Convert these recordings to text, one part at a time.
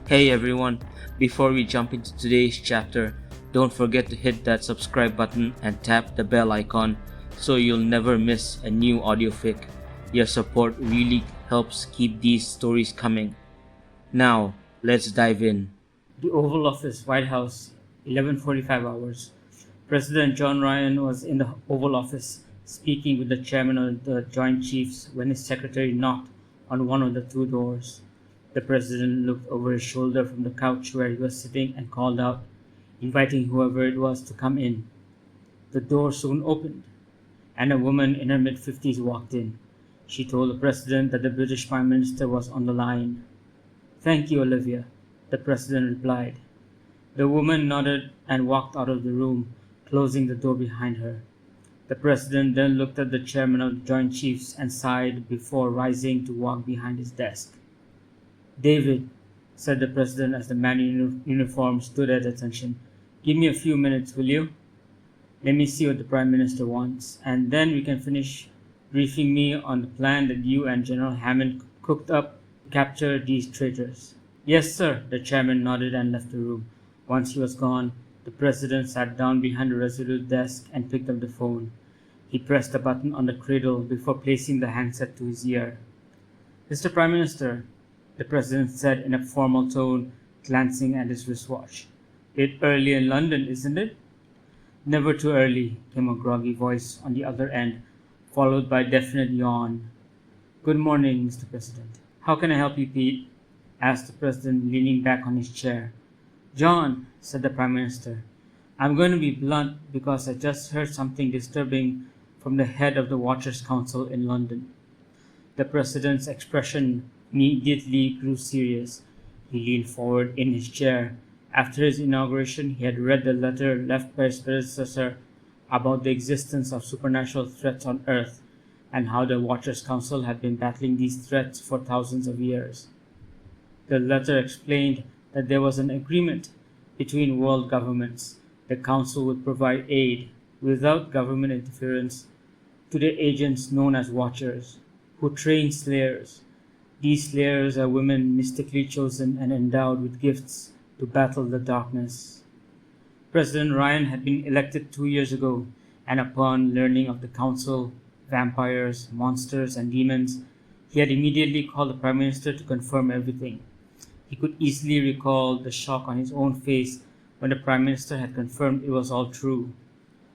Hey everyone, before we jump into today's chapter, don't forget to hit that subscribe button and tap the bell icon so you'll never miss a new audiofic. Your support really helps keep these stories coming. Now, let's dive in. The Oval Office, White House, 11:45 hours. President John Ryan was in the Oval Office speaking with the chairman of the Joint Chiefs when his secretary knocked on one of the two doors. The president looked over his shoulder from the couch where he was sitting and called out, inviting whoever it was to come in. The door soon opened, and a woman in her mid-50s walked in. She told the president that the British Prime Minister was on the line. "Thank you, Olivia," the president replied. The woman nodded and walked out of the room, closing the door behind her. The president then looked at the chairman of the Joint Chiefs and sighed before rising to walk behind his desk. "David," said the president as the man in uniform stood at attention, "give me a few minutes, will you? Let me see what the Prime Minister wants, and then we can finish briefing me on the plan that you and General Hammond cooked up to capture these traitors." "Yes, sir," the chairman nodded and left the room. Once he was gone, the president sat down behind a resolute desk and picked up the phone. He pressed a button on the cradle before placing the handset to his ear. "Mr. Prime Minister," the president said in a formal tone, glancing at his wristwatch. "Bit early in London, isn't it?" "Never too early," came a groggy voice on the other end, followed by a definite yawn. "Good morning, Mr. President. How can I help you, Pete?" asked the president, leaning back on his chair. "John," said the Prime Minister, "I'm going to be blunt because I just heard something disturbing from the head of the Watchers' Council in London." The president's expression immediately grew serious. He leaned forward in his chair. After his inauguration, he had read the letter left by his predecessor about the existence of supernatural threats on Earth and how the Watchers' Council had been battling these threats for thousands of years. The letter explained that there was an agreement between world governments. The Council would provide aid, without government interference, to the agents known as Watchers, who train slayers. These slayers are women mystically chosen and endowed with gifts to battle the darkness. President Ryan had been elected 2 years ago, and upon learning of the Council, vampires, monsters, and demons, he had immediately called the Prime Minister to confirm everything. He could easily recall the shock on his own face when the Prime Minister had confirmed it was all true.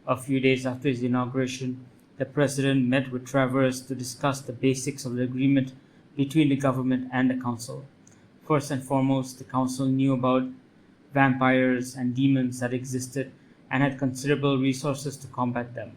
A few days after his inauguration, the President met with Travers to discuss the basics of the agreement between the government and the Council. First and foremost, the Council knew about vampires and demons that existed and had considerable resources to combat them.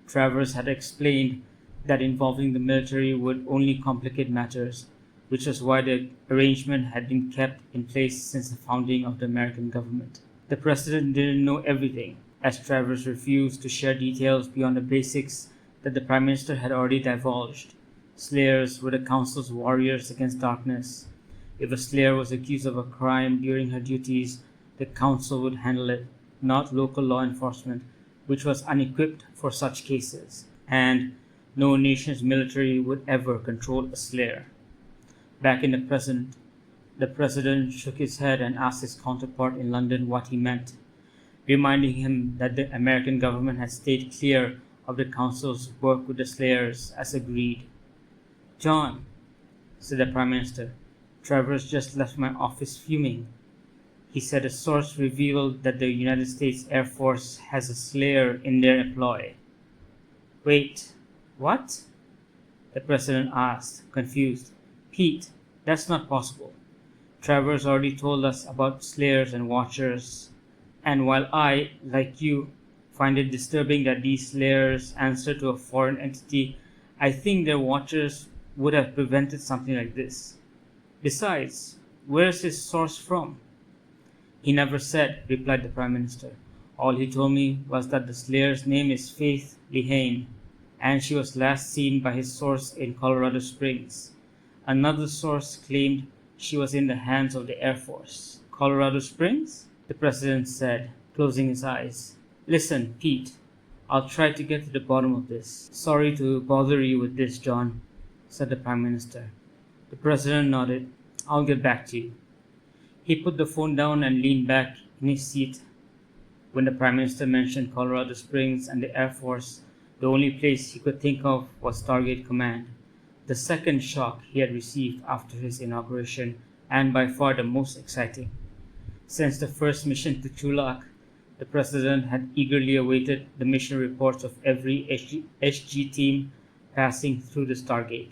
Travers had explained that involving the military would only complicate matters, which was why the arrangement had been kept in place since the founding of the American government. The President didn't know everything, as Travers refused to share details beyond the basics that the Prime Minister had already divulged. Slayers were the Council's warriors against darkness. If a slayer was accused of a crime during her duties, the Council would handle it, not local law enforcement, which was unequipped for such cases, and no nation's military would ever control a slayer. Back in the President shook his head and asked his counterpart in London what he meant, reminding him that the American government had stayed clear of the Council's work with the slayers as agreed. "John," said the Prime Minister, "Travers just left my office fuming. He said a source revealed that the United States Air Force has a slayer in their employ." "Wait, what?" the President asked, confused. "Pete, that's not possible. Travers already told us about slayers and watchers, and while I, like you, find it disturbing that these slayers answer to a foreign entity, I think their watchers would have prevented something like this. Besides, where's his source from?" "He never said," replied the Prime Minister. "All he told me was that the slayer's name is Faith Lehane, and she was last seen by his source in Colorado Springs. Another source claimed she was in the hands of the Air Force." "Colorado Springs?" the President said, closing his eyes. "Listen, Pete, I'll try to get to the bottom of this." "Sorry to bother you with this, John," said the Prime Minister. The President nodded. "I'll get back to you." He put the phone down and leaned back in his seat. When the Prime Minister mentioned Colorado Springs and the Air Force, the only place he could think of was Stargate Command, the second shock he had received after his inauguration, and by far the most exciting. Since the first mission to Chulak, the President had eagerly awaited the mission reports of every SG team passing through the Stargate.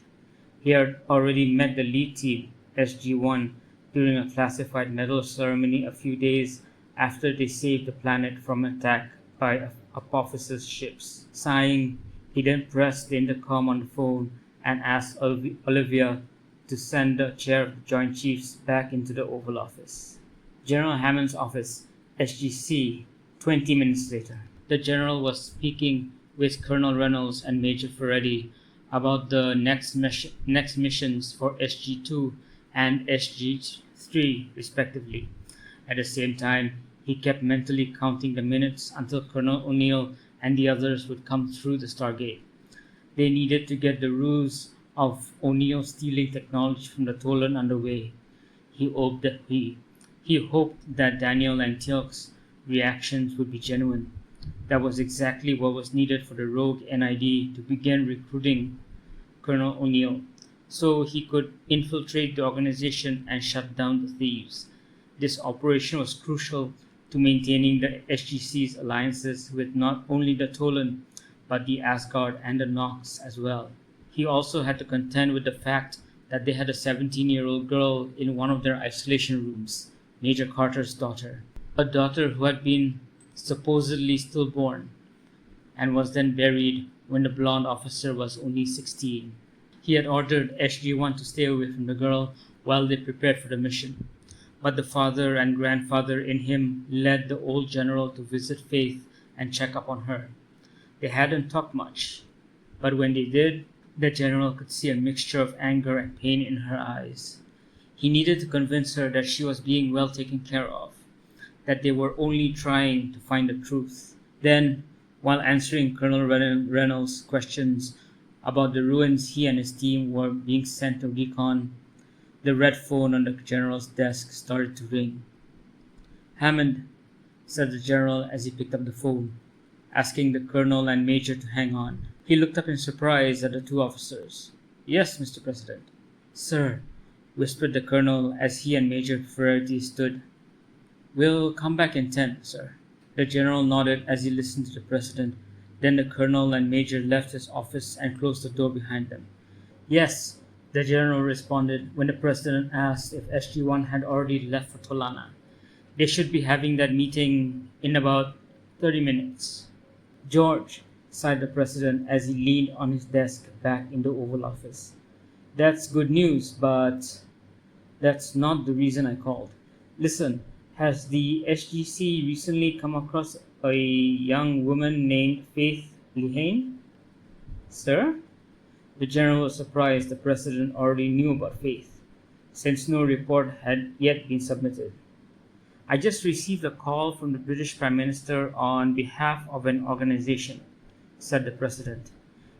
He had already met the lead team, SG-1, during a classified medal ceremony a few days after they saved the planet from attack by Apophysis ships. Sighing, he then pressed the intercom on the phone and asked Olivia to send the chair of the Joint Chiefs back into the Oval Office. General Hammond's office, SGC, 20 minutes later. The General was speaking with Colonel Reynolds and Major Ferretti about the next missions for SG-2 and SG-3 respectively. At the same time, he kept mentally counting the minutes until Colonel O'Neill and the others would come through the Stargate. They needed to get the ruse of O'Neill stealing technology from the Tolan underway. He hoped that Daniel and Teal'c's reactions would be genuine. That was exactly what was needed for the rogue NID to begin recruiting Colonel O'Neill, so he could infiltrate the organization and shut down the thieves. This operation was crucial to maintaining the SGC's alliances with not only the Tolan, but the Asgard and the Nox as well. He also had to contend with the fact that they had a 17-year-old girl in one of their isolation rooms, Major Carter's daughter, a daughter who had been supposedly stillborn and was then buried when the blonde officer was only 16. He had ordered SG-1 to stay away from the girl while they prepared for the mission, but the father and grandfather in him led the old general to visit Faith and check up on her. They hadn't talked much, but when they did, the general could see a mixture of anger and pain in her eyes. He needed to convince her that she was being well taken care of, that they were only trying to find the truth. Then, while answering Colonel Reynolds' questions about the ruins he and his team were being sent to recon, the red phone on the general's desk started to ring. "Hammond," said the general as he picked up the phone, asking the colonel and major to hang on. He looked up in surprise at the two officers. "Yes, Mr. President." "Sir," whispered the colonel as he and Major Ferretti stood. "We'll come back in 10, sir." The general nodded as he listened to the president. Then the colonel and major left his office and closed the door behind them. "Yes," the general responded when the president asked if SG-1 had already left for Tolana. "They should be having that meeting in about 30 minutes. "George," sighed the president as he leaned on his desk back in the Oval Office. "That's good news, but that's not the reason I called. Listen, has the SGC recently come across a young woman named Faith Lehane?" "Sir?" The general was surprised the president already knew about Faith, since no report had yet been submitted. "I just received a call from the British Prime Minister on behalf of an organization," said the president.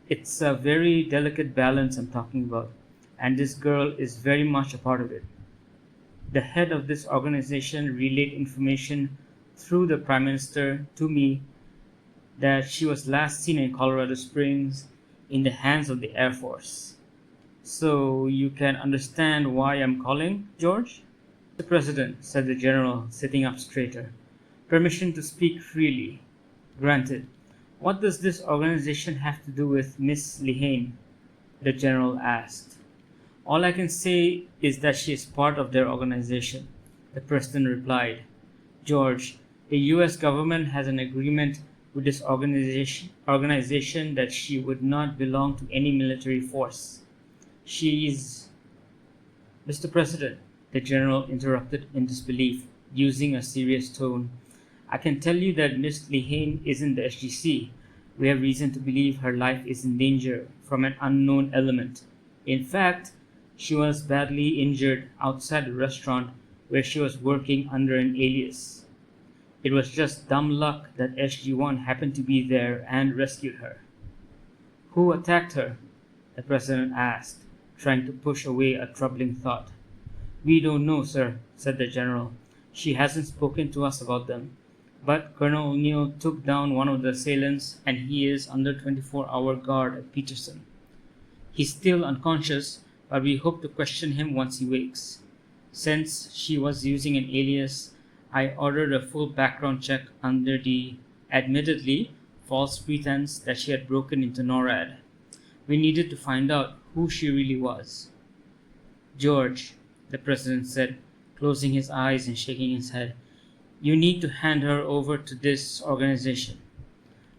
"It's a very delicate balance I'm talking about, and this girl is very much a part of it. The head of this organization relayed information through the Prime Minister to me that she was last seen in Colorado Springs in the hands of the Air Force. So you can understand why I'm calling, George?" "The President," said the general, sitting up straighter. "Permission to speak freely." "Granted. What does this organization have to do with Miss Lehane?" the general asked. "All I can say is that she is part of their organization," the president replied. "George, the US government has an agreement with this organization that she would not belong to any military force. She's..." "Mr. President," the general interrupted in disbelief, using a serious tone, "I can tell you that Miss Lehane isn't the SGC. We have reason to believe her life is in danger from an unknown element. In fact, she was badly injured outside the restaurant where she was working under an alias. It was just dumb luck that SG-1 happened to be there and rescued her." "Who attacked her?" the president asked, trying to push away a troubling thought. "We don't know, sir," said the general. "She hasn't spoken to us about them. But Colonel O'Neill took down one of the assailants and he is under 24-hour guard at Peterson. He's still unconscious, but we hope to question him once he wakes. Since she was using an alias, I ordered a full background check under the, admittedly, false pretense that she had broken into NORAD. We needed to find out who she really was." "George," the president said, closing his eyes and shaking his head, "you need to hand her over to this organization."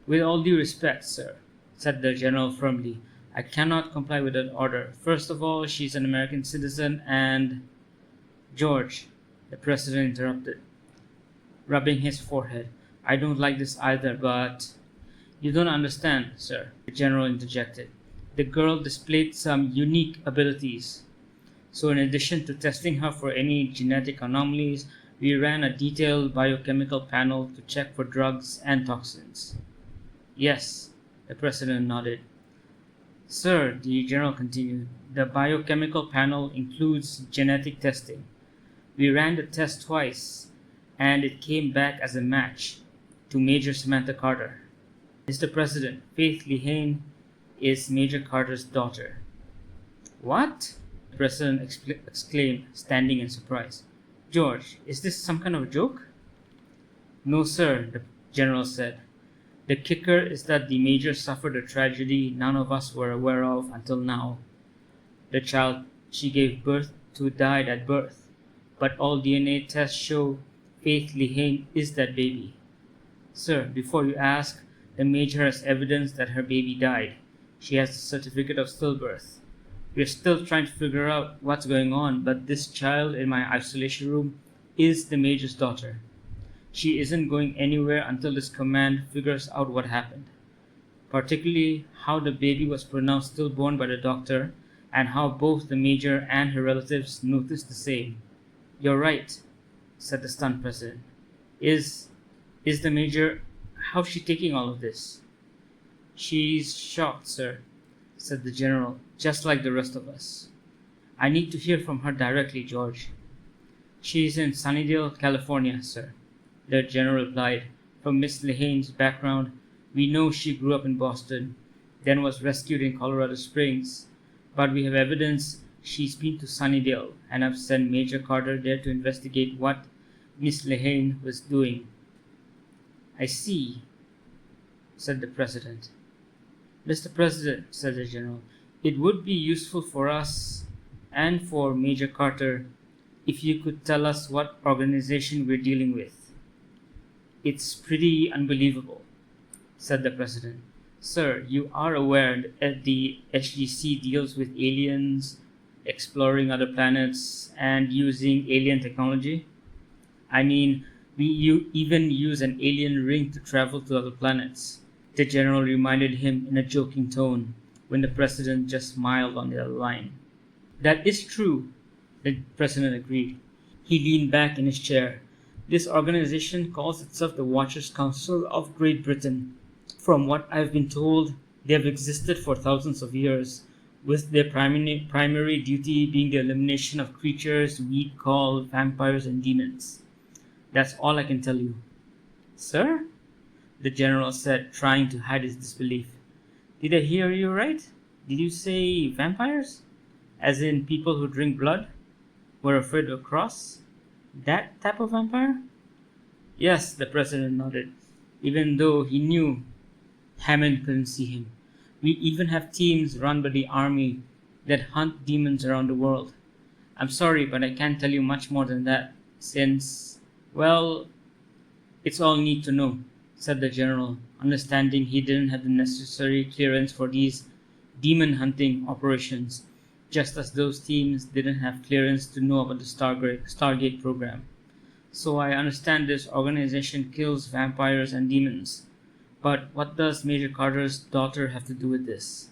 "With all due respect, sir," said the general firmly, "I cannot comply with that order. First of all, she's an American citizen and—" "George," the president interrupted, rubbing his forehead, "I don't like this either, but—" "You don't understand, sir," the general interjected. "The girl displayed some unique abilities. So in addition to testing her for any genetic anomalies, we ran a detailed biochemical panel to check for drugs and toxins." "Yes," the president nodded. "Sir," the general continued, "the biochemical panel includes genetic testing. We ran the test twice, and it came back as a match to Major Samantha Carter. Mr. President, Faith Lehane is Major Carter's daughter." "What?" the president exclaimed, standing in surprise. "George, is this some kind of a joke?" "No, sir," the general said. "The kicker is that the major suffered a tragedy none of us were aware of until now. The child she gave birth to died at birth, but all DNA tests show Faith Lehane is that baby. Sir, before you ask, the major has evidence that her baby died. She has a certificate of stillbirth. We're still trying to figure out what's going on, but this child in my isolation room is the major's daughter. She isn't going anywhere until this command figures out what happened, particularly how the baby was pronounced stillborn by the doctor and how both the major and her relatives noticed the same." "You're right," said the stunned president. Is the major... how's she taking all of this?" "She's shocked, sir," said the general, "just like the rest of us. I need to hear from her directly, George." "She's in Sunnydale, California, sir," the general replied. "From Miss Lehane's background, we know she grew up in Boston, then was rescued in Colorado Springs, but we have evidence she's been to Sunnydale, and have sent Major Carter there to investigate what Miss Lehane was doing." "I see," said the president. "Mr. President," said the general, "it would be useful for us and for Major Carter if you could tell us what organization we're dealing with." "It's pretty unbelievable," said the president. "Sir, you are aware that the SGC deals with aliens, exploring other planets, and using alien technology? I mean, we even use an alien ring to travel to other planets," the general reminded him in a joking tone, when the president just smiled on the other line. "That is true," the president agreed. He leaned back in his chair. "This organization calls itself the Watchers Council of Great Britain. From what I've been told, they have existed for thousands of years, with their primary duty being the elimination of creatures we call vampires and demons. That's all I can tell you." "Sir?" the general said, trying to hide his disbelief. "Did I hear you right? Did you say vampires? As in people who drink blood? Were afraid of a cross? That type of vampire?" "Yes," the president nodded, even though he knew Hammond couldn't see him. "We even have teams run by the army that hunt demons around the world. I'm sorry, but I can't tell you much more than that, since, well, it's all need to know," said the general, understanding he didn't have the necessary clearance for these demon hunting operations, just as those teams didn't have clearance to know about the Stargate program. "So I understand this organization kills vampires and demons. But what does Major Carter's daughter have to do with this?"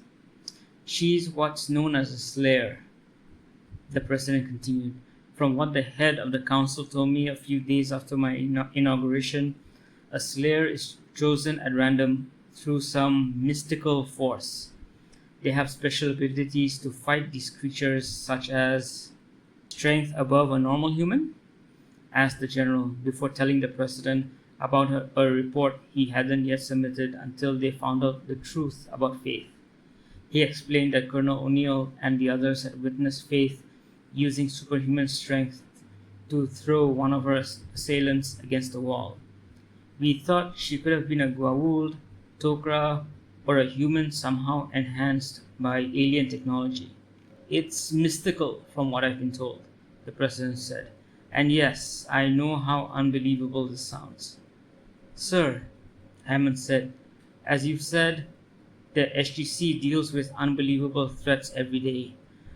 "She's what's known as a slayer," the president continued. "From what the head of the council told me a few days after my inauguration, a slayer is chosen at random through some mystical force. They have special abilities to fight these creatures, such as..." Strength above a normal human? Asked the general, before telling the president about a report he hadn't yet submitted until they found out the truth about Faith. He explained that Colonel O'Neill and the others had witnessed Faith using superhuman strength to throw one of her assailants against the wall. We thought she could have been a Goa'uld, Tok'ra, or a human somehow enhanced by alien technology. It's mystical from what I've been told, the president said. And yes, I know how unbelievable this sounds. Sir, Hammond said, as you've said, the SGC deals with unbelievable threats every day.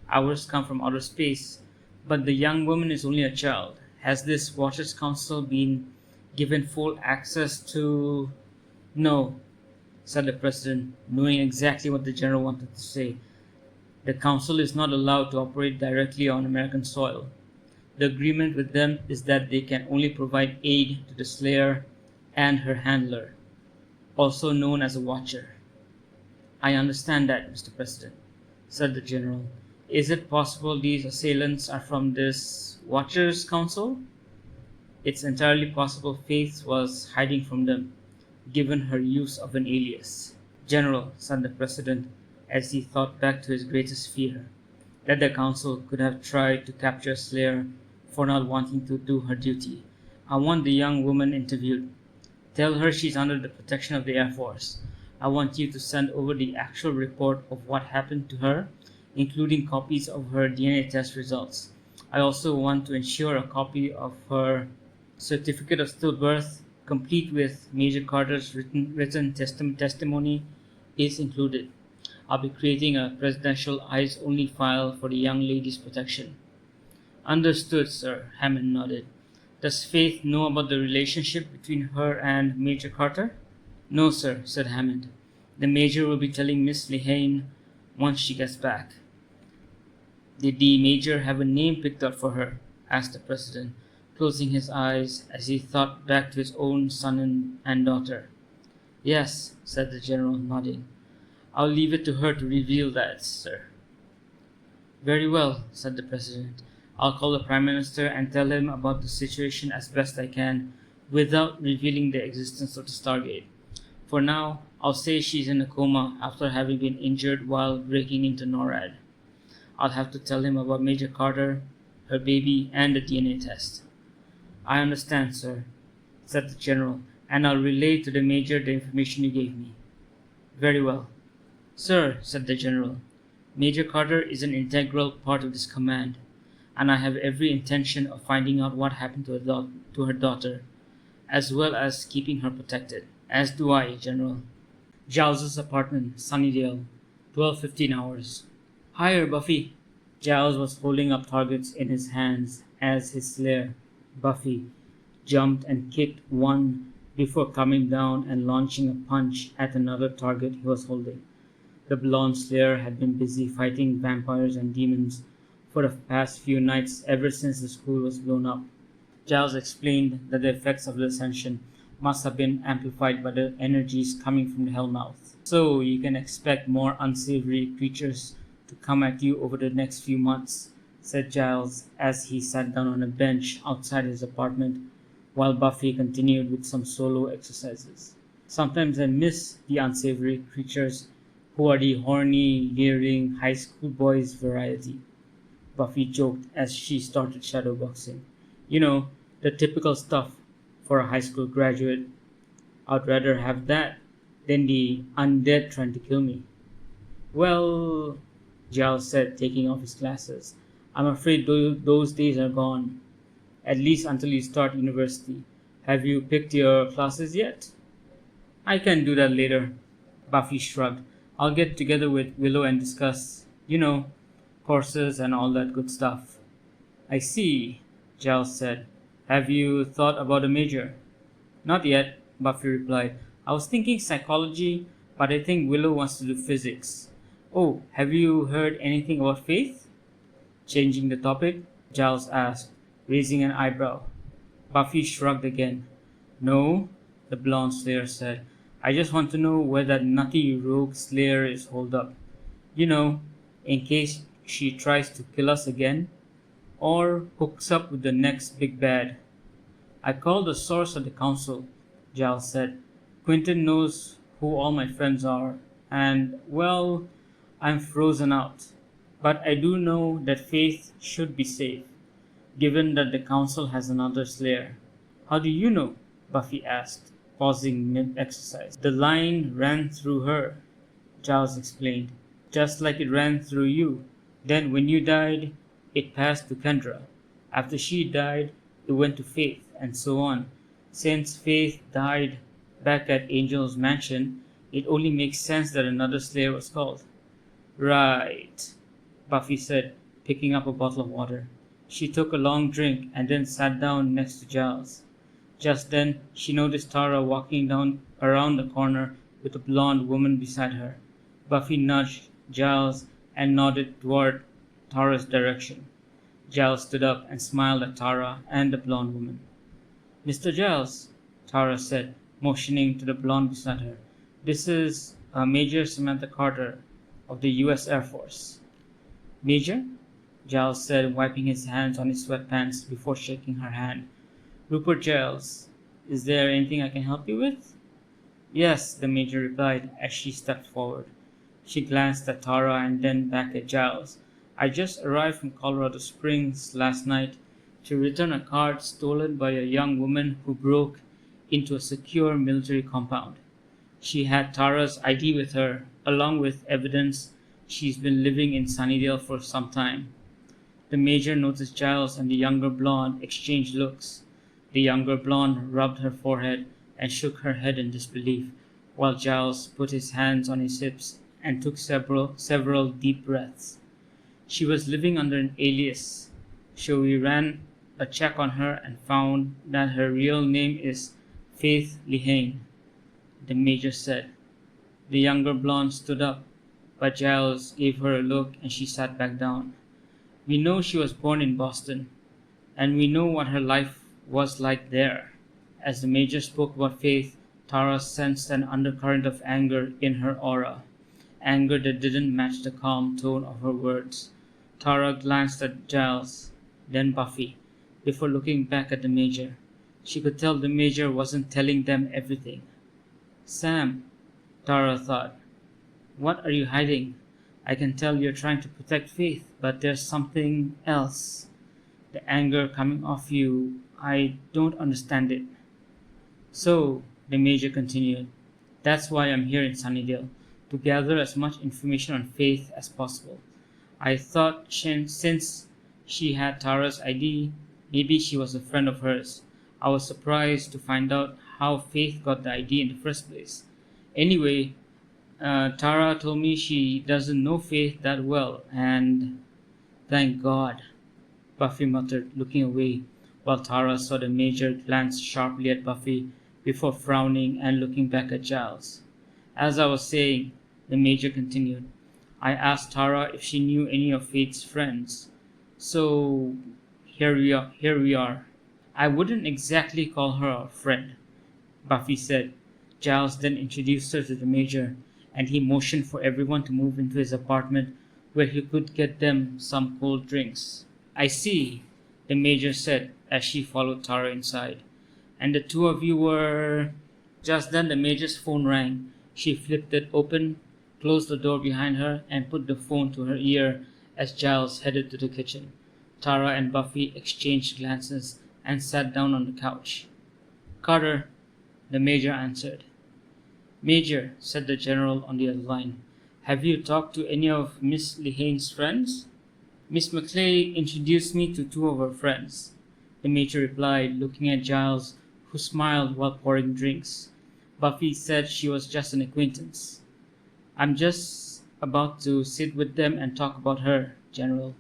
Ours come from outer space, but the young woman is only a child. Has this Watchers Council been given full access to... No, said the president, knowing exactly what the general wanted to say. The council is not allowed to operate directly on American soil. The agreement with them is that they can only provide aid to the Slayer and her handler, also known as a Watcher. I understand that, Mr. President, said the general. Is it possible these assailants are from this Watchers Council? It's entirely possible Faith was hiding from them, given her use of an alias. General, said the president, as he thought back to his greatest fear, that the council could have tried to capture Slayer for not wanting to do her duty. I want the young woman interviewed. Tell her she's under the protection of the Air Force. I want you to send over the actual report of what happened to her, including copies of her DNA test results. I also want to ensure a copy of her certificate of stillbirth, complete with Major Carter's written testimony, is included. I'll be creating a presidential eyes-only file for the young lady's protection. Understood, sir, Hammond nodded. Does Faith know about the relationship between her and Major Carter? No, sir, said Hammond. The Major will be telling Miss Lehane once she gets back. Did the Major have a name picked out for her? Asked the president, closing his eyes as he thought back to his own son and daughter. Yes, said the general, nodding. I'll leave it to her to reveal that, sir. Very well, said the president. I'll call the Prime Minister and tell him about the situation as best I can without revealing the existence of the Stargate. For now, I'll say she's in a coma after having been injured while breaking into NORAD. I'll have to tell him about Major Carter, her baby, and the DNA test. I understand, sir, said the general, and I'll relay to the Major the information you gave me. Very well. Sir, said the general, Major Carter is an integral part of this command, and I have every intention of finding out what happened to her daughter, as well as keeping her protected. As do I, General. Giles's apartment, Sunnydale, 12:15 hours. Higher, Buffy. Giles was holding up targets in his hands as his slayer, Buffy, jumped and kicked one before coming down and launching a punch at another target he was holding. The blonde slayer had been busy fighting vampires and demons for the past few nights ever since the school was blown up. Giles explained that the effects of the ascension must have been amplified by the energies coming from the Hellmouth. So you can expect more unsavory creatures to come at you over the next few months, said Giles as he sat down on a bench outside his apartment while Buffy continued with some solo exercises. Sometimes I miss the unsavory creatures who are the horny, leering high school boys variety, Buffy joked as she started shadowboxing. You know, the typical stuff for a high school graduate. I'd rather have that than the undead trying to kill me. Well, Giles said, taking off his glasses, I'm afraid those days are gone, at least until you start university. Have you picked your classes yet? I can do that later, Buffy shrugged. I'll get together with Willow and discuss, courses and all that good stuff. I see, Giles said. Have you thought about a major? Not yet, Buffy replied. I was thinking psychology, but I think Willow wants to do physics. Oh, have you heard anything about Faith? Changing the topic, Giles asked, raising an eyebrow. Buffy shrugged again. No, the blonde slayer said. I just want to know where that nutty rogue slayer is holed up. In case she tries to kill us again. or hooks up with the next big bad. I called the source of the council, Giles said. Quentin knows who all my friends are, and, well, I'm frozen out. But I do know that Faith should be safe, given that the council has another slayer. How do you know? Buffy asked, pausing mid-exercise. The line ran through her, Giles explained, just like it ran through you. Then when you died, it passed to Kendra. After she died, it went to Faith, and so on. Since Faith died back at Angel's mansion, it only makes sense that another slayer was called. Right, Buffy said, picking up a bottle of water. She took a long drink and then sat down next to Giles. Just then, she noticed Tara walking down around the corner with a blonde woman beside her. Buffy nudged Giles and nodded toward Tara's direction. Giles stood up and smiled at Tara and the blonde woman. Mr. Giles, Tara said, motioning to the blonde beside her. This is Major Samantha Carter of the U.S. Air Force. Major? Giles said, wiping his hands on his sweatpants before shaking her hand. Rupert Giles, is there anything I can help you with? Yes, the Major replied as she stepped forward. She glanced at Tara and then back at Giles. I just arrived from Colorado Springs last night to return a card stolen by a young woman who broke into a secure military compound. She had Tara's ID with her, along with evidence she's been living in Sunnydale for some time. The Major noticed Giles and the younger blonde exchange looks. The younger blonde rubbed her forehead and shook her head in disbelief, while Giles put his hands on his hips and took several deep breaths. She was living under an alias, so we ran a check on her and found that her real name is Faith Lehane, the Major said. The younger blonde stood up, but Giles gave her a look and she sat back down. We know she was born in Boston, and we know what her life was like there. As the Major spoke about Faith, Tara sensed an undercurrent of anger in her aura, anger that didn't match the calm tone of her words. Tara glanced at Giles, then Buffy, before looking back at the Major. She could tell the Major wasn't telling them everything. Sam, Tara thought, what are you hiding? I can tell you're trying to protect Faith, but there's something else. The anger coming off you, I don't understand it. So, the Major continued, that's why I'm here in Sunnydale, to gather as much information on Faith as possible. I thought since she had Tara's ID, maybe she was a friend of hers. I was surprised to find out how Faith got the ID in the first place. Anyway, Tara told me she doesn't know Faith that well, and thank God, Buffy muttered, looking away, while Tara saw the Major glance sharply at Buffy before frowning and looking back at Giles. As I was saying, the Major continued, I asked Tara if she knew any of Faith's friends. So, here we are. I wouldn't exactly call her a friend, Buffy said. Giles then introduced her to the Major, and he motioned for everyone to move into his apartment where he could get them some cold drinks. I see, the Major said as she followed Tara inside. And the two of you were... Just then the Major's phone rang. She flipped it open, closed the door behind her, and put the phone to her ear as Giles headed to the kitchen. Tara and Buffy exchanged glances and sat down on the couch. Carter, the Major answered. Major, said the General on the other line, have you talked to any of Miss Lehane's friends? Miss McClay introduced me to two of her friends, the Major replied, looking at Giles, who smiled while pouring drinks. Buffy said she was just an acquaintance. I'm just about to sit with them and talk about her, General.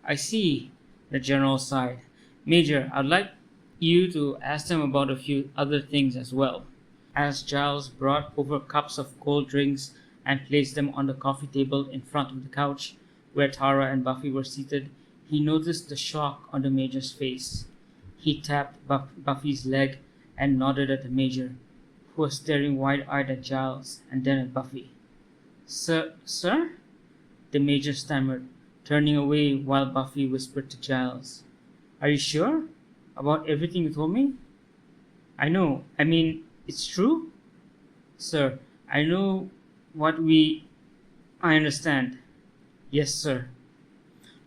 I see, the General sighed. Major, I'd like you to ask them about a few other things as well. As Giles brought over cups of cold drinks and placed them on the coffee table in front of the couch where Tara and Buffy were seated, he noticed the shock on the Major's face. He tapped Buffy's leg and nodded at the Major, who was staring wide-eyed at Giles and then at Buffy. Sir? The Major stammered, turning away while Buffy whispered to Giles, "Are you sure about everything you told me?" I mean, it's true? Sir, I know what I understand. Yes, sir.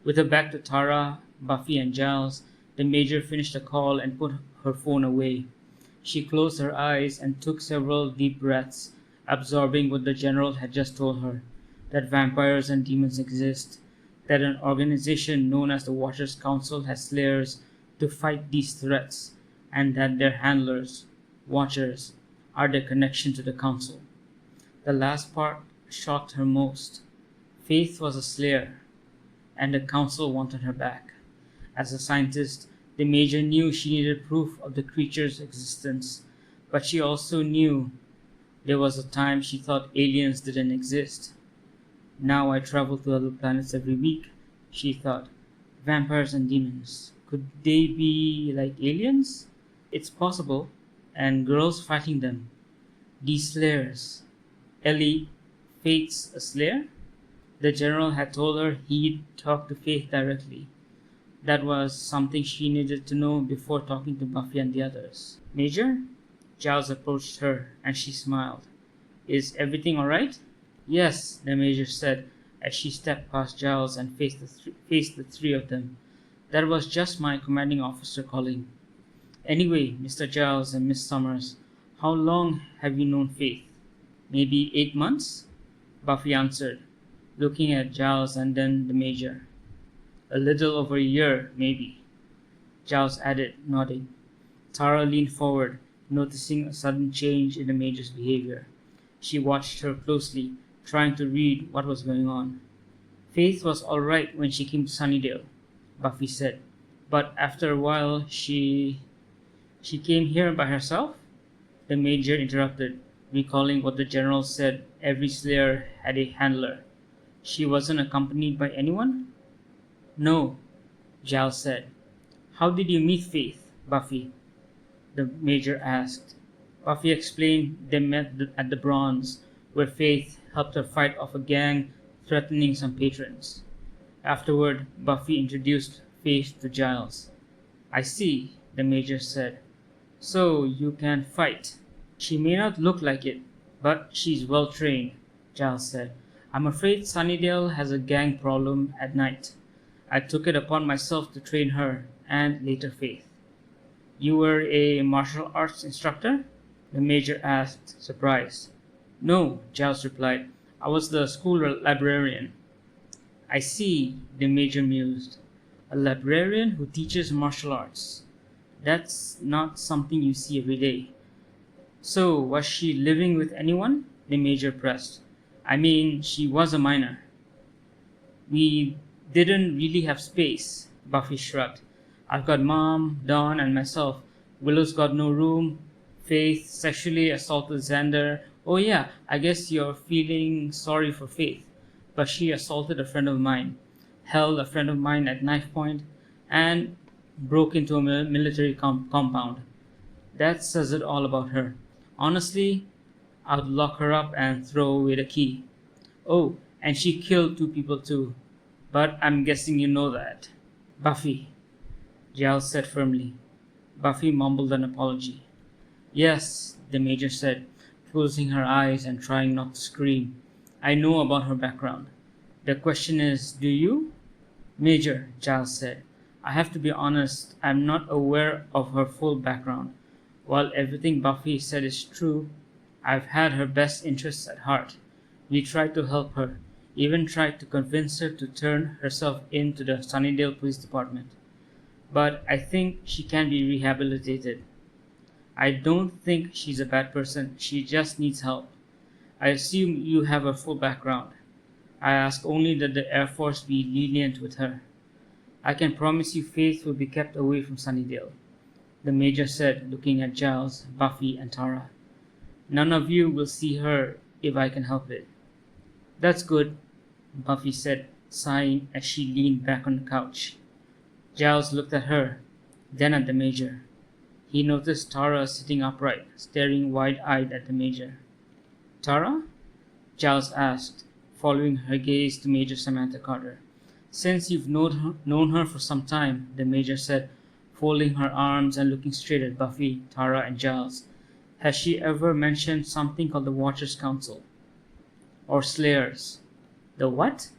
With her back to Tara, Buffy, and Giles, the Major finished the call and put her phone away. She closed her eyes and took several deep breaths, absorbing what the General had just told her, that vampires and demons exist, that an organization known as the Watchers Council has slayers to fight these threats, and that their handlers, Watchers, are their connection to the Council. The last part shocked her most. Faith was a slayer, and the Council wanted her back. As a scientist, the Major knew she needed proof of the creature's existence, but she also knew there was a time she thought aliens didn't exist. Now I travel to other planets every week, she thought. Vampires and demons. Could they be like aliens? It's possible. And girls fighting them. These slayers. Ellie, Faith's a slayer? The General had told her he'd talk to Faith directly. That was something she needed to know before talking to Buffy and the others. Major? Giles approached her, and she smiled. Is everything alright? Yes, the Major said, as she stepped past Giles and faced the three of them. That was just my commanding officer calling. Anyway, Mr. Giles and Miss Summers, how long have you known Faith? Maybe 8 months? Buffy answered, looking at Giles and then the Major. A little over a year, maybe, Giles added, nodding. Tara leaned forward, noticing a sudden change in the Major's behavior. She watched her closely, trying to read what was going on. Faith was all right when she came to Sunnydale, Buffy said, but after a while she came here by herself? The Major interrupted, recalling what the General said every slayer had a handler. She wasn't accompanied by anyone? No, Giles said. How did you meet Faith, Buffy? The Major asked. Buffy explained they met at the Bronze, where Faith helped her fight off a gang threatening some patrons. Afterward, Buffy introduced Faith to Giles. I see, the Major said. So you can fight. She may not look like it, but she's well trained, Giles said. I'm afraid Sunnydale has a gang problem at night. I took it upon myself to train her, and later Faith. You were a martial arts instructor? The Major asked, surprised. No, Giles replied. I was the school librarian. I see, the Major mused. A librarian who teaches martial arts. That's not something you see every day. So, was she living with anyone? The Major pressed. I mean, she was a minor. We didn't really have space, Buffy shrugged. I've got Mom, Dawn, and myself. Willow's got no room. Faith sexually assaulted Xander. Oh yeah, I guess you're feeling sorry for Faith. But she assaulted a friend of mine, held a friend of mine at knife point, and broke into a military compound. That says it all about her. Honestly, I'd lock her up and throw away the key. Oh, and she killed 2 people too. But I'm guessing you know that. Buffy, Giles said firmly. Buffy mumbled an apology. Yes, the Major said, closing her eyes and trying not to scream. I know about her background. The question is, do you? Major, Giles said, I have to be honest, I'm not aware of her full background. While everything Buffy said is true, I've had her best interests at heart. We tried to help her, even tried to convince her to turn herself in to the Sunnydale Police Department. But I think she can be rehabilitated. I don't think she's a bad person, she just needs help. I assume you have her full background. I ask only that the Air Force be lenient with her. I can promise you Faith will be kept away from Sunnydale, the Major said, looking at Giles, Buffy, and Tara. None of you will see her if I can help it. That's good, Buffy said, sighing as she leaned back on the couch. Giles looked at her, then at the Major. He noticed Tara sitting upright, staring wide-eyed at the Major. Tara? Giles asked, following her gaze to Major Samantha Carter. Since you've known her for some time, the Major said, folding her arms and looking straight at Buffy, Tara, and Giles. Has she ever mentioned something called the Watchers Council? Or Slayers? The what?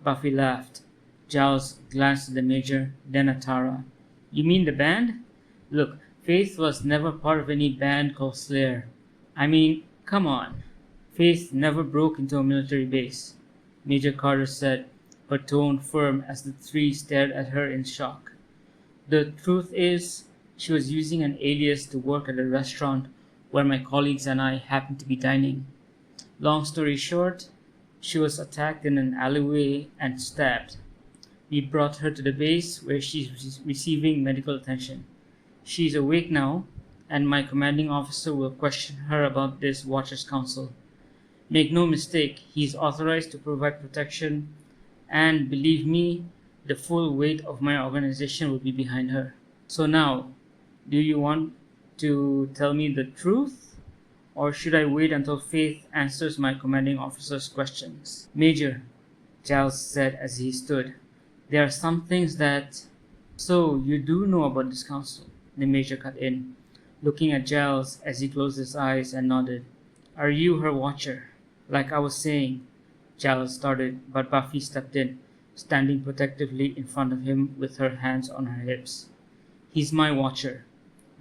Buffy laughed. Giles glanced at the Major, then at Tara. You mean the band? Look, Faith was never part of any band called Slayer. I mean, come on. Faith never broke into a military base, Major Carter said, her tone firm as the three stared at her in shock. The truth is, she was using an alias to work at a restaurant where my colleagues and I happened to be dining. Long story short, she was attacked in an alleyway and stabbed. We brought her to the base where she's receiving medical attention. She's awake now, and my commanding officer will question her about this Watchers Council. Make no mistake, he's authorized to provide protection, and believe me, the full weight of my organization will be behind her. So now, do you want to tell me the truth? Or should I wait until Faith answers my commanding officer's questions? Major, Giles said as he stood, there are some things that... So, you do know about this council? The Major cut in, looking at Giles as he closed his eyes and nodded. Are you her watcher? Like I was saying, Giles started, but Buffy stepped in, standing protectively in front of him with her hands on her hips. He's my watcher,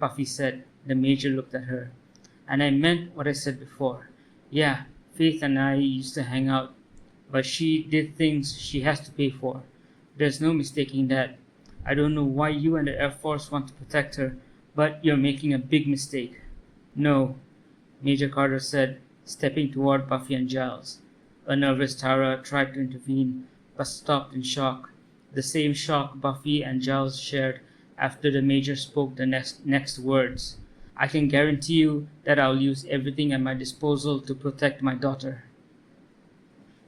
Buffy said. The Major looked at her. And I meant what I said before. Yeah, Faith and I used to hang out, but she did things she has to pay for. There's no mistaking that. I don't know why you and the Air Force want to protect her, but you're making a big mistake. No, Major Carter said, stepping toward Buffy and Giles. A nervous Tara tried to intervene, but stopped in shock. The same shock Buffy and Giles shared after the Major spoke the next words. I can guarantee you that I'll use everything at my disposal to protect my daughter.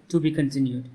To be continued.